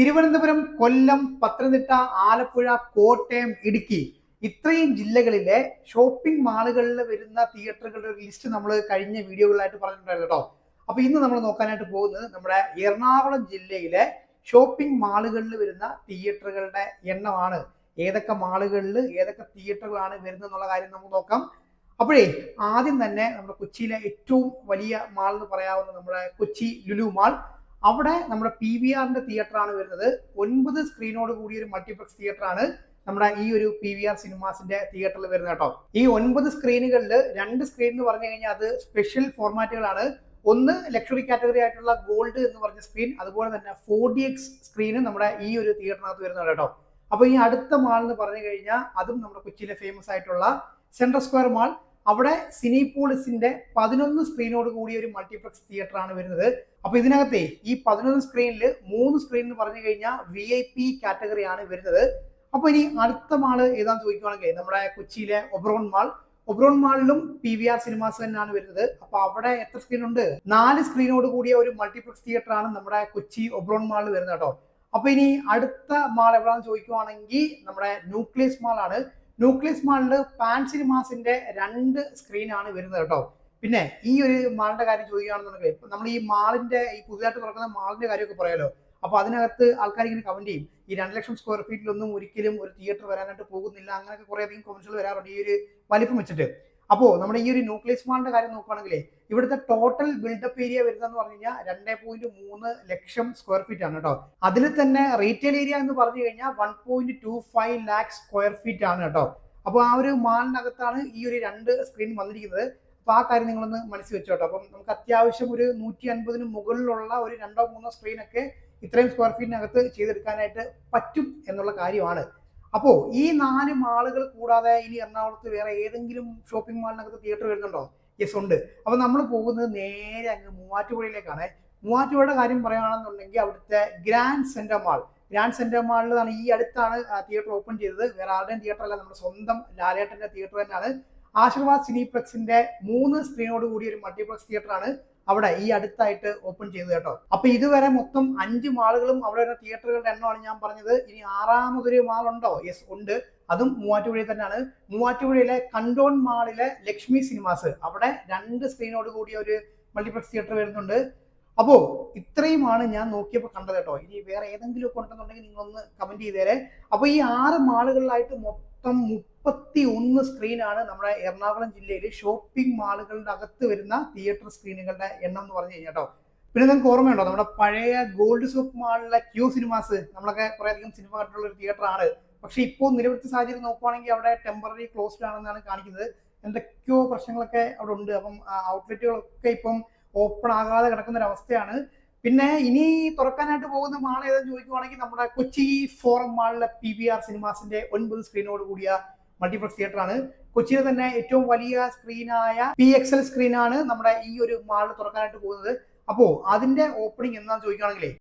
തിരുവനന്തപുരം, കൊല്ലം, പത്തനംതിട്ട, ആലപ്പുഴ, കോട്ടയം, ഇടുക്കി ഇത്രയും ജില്ലകളിലെ ഷോപ്പിംഗ് മാളുകളിൽ വരുന്ന തിയേറ്ററുകളുടെ ഒരു ലിസ്റ്റ് നമ്മൾ കഴിഞ്ഞ വീഡിയോകളിലായിട്ട് പറഞ്ഞിട്ടുണ്ടായിരുന്നു കേട്ടോ. അപ്പൊ ഇന്ന് നമ്മൾ നോക്കാനായിട്ട് പോകുന്നത് നമ്മുടെ എറണാകുളം ജില്ലയിലെ ഷോപ്പിംഗ് മാളുകളിൽ വരുന്ന തിയേറ്ററുകളുടെ എണ്ണമാണ്. ഏതൊക്കെ മാളുകളിൽ ഏതൊക്കെ തിയേറ്ററുകളാണ് വരുന്നത് എന്നുള്ള കാര്യം നമുക്ക് നോക്കാം. അപ്പോഴേ ആദ്യം തന്നെ നമ്മുടെ കൊച്ചിയിലെ ഏറ്റവും വലിയ മാൾ എന്ന് പറയാവുന്ന നമ്മുടെ കൊച്ചി ലുലു മാൾ. അവിടെ നമ്മുടെ PVRന്റെ തിയേറ്റർ ആണ് വരുന്നത്. 9 സ്ക്രീനോട് കൂടിയ ഒരു മൾട്ടിപ്ലക്സ് തിയേറ്റർ ആണ് നമ്മുടെ ഈ ഒരു PVR സിനിമാസിന്റെ തിയേറ്ററിൽ വരുന്നത് കേട്ടോ. ഈ 9 സ്ക്രീനുകളിൽ 2 സ്ക്രീൻ എന്ന് പറഞ്ഞു കഴിഞ്ഞാൽ അത് സ്പെഷ്യൽ ഫോർമാറ്റുകളാണ്. ഒന്ന് ലക്ഷറി കാറ്റഗറി ആയിട്ടുള്ള ഗോൾഡ് എന്ന് പറഞ്ഞ സ്ക്രീൻ, അതുപോലെ തന്നെ 4DX സ്ക്രീനും നമ്മുടെ ഈ ഒരു തിയേറ്ററിനകത്ത് വരുന്നുണ്ട് കേട്ടോ. അപ്പൊ ഈ അടുത്ത മാൾ എന്ന് പറഞ്ഞു കഴിഞ്ഞാൽ അതും നമ്മുടെ കൊച്ചിയിലെ ഫേമസ് ആയിട്ടുള്ള സെൻട്രൽ സ്ക്വയർ മാൾ. അവിടെ സിനിപോളിസിന്റെ 11 സ്ക്രീനോട് കൂടിയ ഒരു മൾട്ടിപ്ലക്സ് തിയേറ്റർ ആണ് വരുന്നത്. അപ്പൊ ഇതിനകത്തെ ഈ 11 സ്ക്രീനിൽ 3 സ്ക്രീൻ എന്ന് പറഞ്ഞു കഴിഞ്ഞാൽ VIP കാറ്റഗറി ആണ് വരുന്നത്. അപ്പൊ ഇനി അടുത്ത മാള് ഏതാന്ന് ചോദിക്കുവാണെങ്കിൽ നമ്മുടെ കൊച്ചിയിലെ ഒബ്റോൺ മാൾ. ഒബ്റോൺ മാളിലും PVR സിനിമാസ് തന്നെയാണ് വരുന്നത്. അപ്പൊ അവിടെ എത്ര സ്ക്രീൻ ഉണ്ട്? 4 സ്ക്രീനോട് കൂടിയ ഒരു മൾട്ടിപ്ലക്സ് തിയേറ്റർ ആണ് നമ്മുടെ കൊച്ചി ഒബ്റോൺ മാളിൽ വരുന്നത് കേട്ടോ. അപ്പൊ ഇനി അടുത്ത മാൾ എവിടെയാണെന്ന് ചോദിക്കുവാണെങ്കിൽ നമ്മുടെ ന്യൂക്ലിയസ് മാൾ ആണ്. ന്യൂക്ലിയസ് മാളിൽ പാൻ സിനിമാസിന്റെ 2 സ്ക്രീൻ ആണ് വരുന്നത് കേട്ടോ. പിന്നെ ഈ ഒരു മാളിന്റെ കാര്യം ചോദിക്കുകയാണെന്നുണ്ടെങ്കിൽ നമ്മൾ ഈ മാളിന്റെ ഈ പുതുതായിട്ട് തുറക്കുന്ന മാളിന്റെ കാര്യമൊക്കെ പറയാലോ. അപ്പൊ അതിനകത്ത് ആൾക്കാർ ഇങ്ങനെ കമന്റ് ചെയ്യും, ഈ 2 ലക്ഷം സ്ക്വയർ ഫീറ്റിലൊന്നും ഒരിക്കലും ഒരു തിയേറ്റർ വരാനായിട്ട് പോകുന്നില്ല, അങ്ങനെയൊക്കെ കുറെ അധികം കമന്റ്സുകൾ വരാറുണ്ട് ഈ ഒരു വലിപ്പം വെച്ചിട്ട്. അപ്പോൾ നമ്മുടെ ഈ ഒരു ന്യൂക്ലിയസ് മാളിന്റെ കാര്യം നോക്കുകയാണെങ്കിൽ ഇവിടുത്തെ ടോട്ടൽ ബിൽഡപ്പ് ഏരിയ വരുന്നതെന്ന് പറഞ്ഞു കഴിഞ്ഞാൽ 2.3 ലക്ഷം സ്ക്വയർ ഫീറ്റ് ആണ് കേട്ടോ. അതിൽ തന്നെ റീറ്റെയിൽ ഏരിയ എന്ന് പറഞ്ഞു കഴിഞ്ഞാൽ 1.25 ലാക്ക് സ്ക്വയർ ഫീറ്റ് ആണ് കേട്ടോ. അപ്പോൾ ആ ഒരു മാളിനകത്താണ് ഈ ഒരു 2 സ്ക്രീൻ വന്നിരിക്കുന്നത്. അപ്പൊ ആ കാര്യം നിങ്ങളൊന്ന് മനസ്സിൽ വെച്ചോട്ടോ. അപ്പം നമുക്ക് അത്യാവശ്യം ഒരു 150-ന് മുകളിലുള്ള ഒരു 2-3 സ്ക്രീനൊക്കെ ഇത്രയും സ്ക്വയർ ഫീറ്റിനകത്ത് ചെയ്തെടുക്കാനായിട്ട് പറ്റും എന്നുള്ള കാര്യമാണ്. അപ്പോൾ ഈ 4 മാളുകൾ കൂടാതെ ഇനി എറണാകുളത്ത് വേറെ ഏതെങ്കിലും ഷോപ്പിംഗ് മാളിനകത്ത് തിയേറ്റർ വരുന്നുണ്ടോ? യെസ് ഉണ്ട്. അപ്പൊ നമ്മൾ പോകുന്നത് നേരെ അങ്ങ് മൂവാറ്റുപുഴയിലേക്കാണ്. മൂവാറ്റുപുഴയുടെ കാര്യം പറയുകയാണെന്നുണ്ടെങ്കിൽ അവിടുത്തെ grand centre mall. Grand centre മാളിലാണ് ഈ അടുത്താണ് തിയേറ്റർ ഓപ്പൺ ചെയ്തത്. വേറെ ആരുടെയും തിയേറ്റർ അല്ല, നമ്മുടെ സ്വന്തം ലാലേട്ടന്റെ തിയേറ്റർ തന്നെയാണ്. ആശീർവാദ് സിനിപ്ലക്സിന്റെ 3 സ്ക്രീനോട് കൂടിയ ഒരു മൾട്ടിപ്ലക്സ് തിയേറ്റർ ആണ് അവിടെ ഈ അടുത്തായിട്ട് ഓപ്പൺ ചെയ്തത് കേട്ടോ. അപ്പൊ ഇതുവരെ മൊത്തം 5 മാളുകളും അവിടെ വരുന്ന തിയേറ്ററുകളുടെ എണ്ണമാണ് ഞാൻ പറഞ്ഞത്. ഇനി 6ാമതൊരു മാൾ ഉണ്ടോ? യെസ് ഉണ്ട്. അതും മൂവാറ്റുപുഴയിൽ തന്നെയാണ്. മൂവാറ്റുപുഴയിലെ കണ്ടോൺ മാളിലെ ലക്ഷ്മി സിനിമാസ്, അവിടെ 2 സ്ക്രീനോട് കൂടിയ ഒരു മൾട്ടിപ്ലക്സ് തിയേറ്റർ വരുന്നുണ്ട്. അപ്പോ ഇത്രയുമാണ് ഞാൻ നോക്കിയപ്പോൾ കണ്ടത് കേട്ടോ. ഇനി വേറെ ഏതെങ്കിലും ഒക്കെ ഉണ്ടെന്നുണ്ടെങ്കിൽ നിങ്ങളൊന്ന് കമന്റ് ചെയ്തേരെ. അപ്പൊ ഈ 6 മാളുകളിലായിട്ട് മൊത്തം 31 സ്ക്രീനാണ് നമ്മുടെ എറണാകുളം ജില്ലയിൽ ഷോപ്പിംഗ് മാളുകളുടെ അകത്ത് വരുന്ന തിയേറ്റർ സ്ക്രീനുകളുടെ എണ്ണം എന്ന് പറഞ്ഞു കഴിഞ്ഞാൽ കേട്ടോ. പിന്നെ നിങ്ങൾക്ക് ഓർമ്മയുണ്ടോ നമ്മുടെ പഴയ ഗോൾഡ് സൂപ്പ് മാളിലെ ക്യൂ സിനിമാസ്? നമ്മളൊക്കെ കുറെ അധികം സിനിമ കണ്ടിട്ടുള്ള ഒരു തിയേറ്റർ ആണ്. പക്ഷെ ഇപ്പോൾ നിരവധി സാഹചര്യം നോക്കുവാണെങ്കിൽ അവിടെ ടെമ്പററി ക്ലോസ്ഡ് ആണെന്നാണ് കാണിക്കുന്നത്. എന്തൊക്കെയോ പ്രശ്നങ്ങളൊക്കെ അവിടെ ഉണ്ട്. അപ്പം ഔട്ട്ലെറ്റുകളൊക്കെ ഇപ്പം ഓപ്പൺ ആകാതെ കിടക്കുന്ന ഒരു അവസ്ഥയാണ്. പിന്നെ ഇനി തുറക്കാനായിട്ട് പോകുന്ന മാൾ ഏതെന്ന് ചോദിക്കുവാണെങ്കിൽ നമ്മുടെ കൊച്ചി ഫോറം മാളിലെ PVR സിനിമാസിന്റെ 9 സ്ക്രീനോട് കൂടിയ മൾട്ടിപ്ലക്സ് തിയേറ്റർ ആണ്. കൊച്ചിയിലെ തന്നെ ഏറ്റവും വലിയ സ്ക്രീനായ PXL സ്ക്രീനാണ് നമ്മുടെ ഈ ഒരു മാൾ തുറക്കാനായിട്ട് പോകുന്നത്. അപ്പോ അതിന്റെ ഓപ്പണിംഗ് എന്താണെന്ന് ചോദിക്കുകയാണെങ്കിലേ